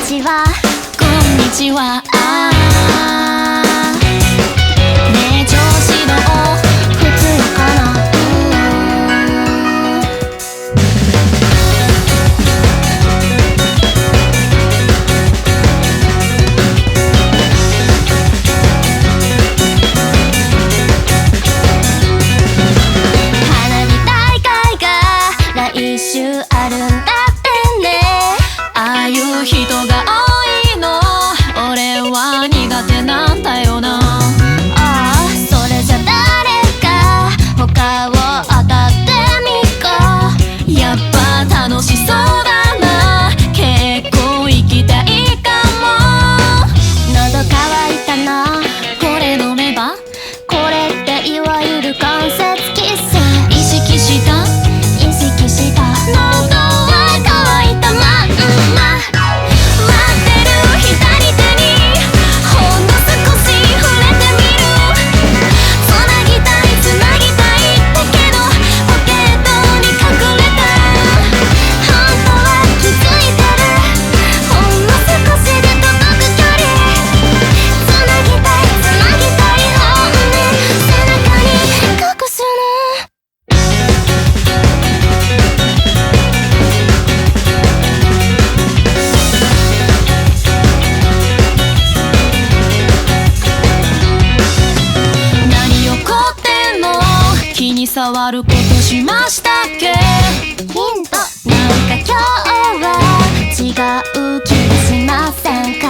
ちはこんにちは。ねえ調子どう？普通かな？花火大会が来週あるんだってね。ああいう人が多いの俺は苦手なんだよな。ああそれじゃ誰か他を当たってみっか。やっぱ楽しそうだな。結構行きたいかも。喉乾いたな。これ飲めば？これっていわゆる関節キス。意識した？意識した。喉は乾いたまんま。待ってる左手にほんの少し触れてみる。つなぎたいつなぎたいだけどポケットに隠れた。本当は気づいてる。ほんの少しで届く距離。つなぎたいつなぎたい本音背中に隠すの。何怒ってんの？気に障ることしましたっけ？ヒントなんか今日は違う気がしませんか？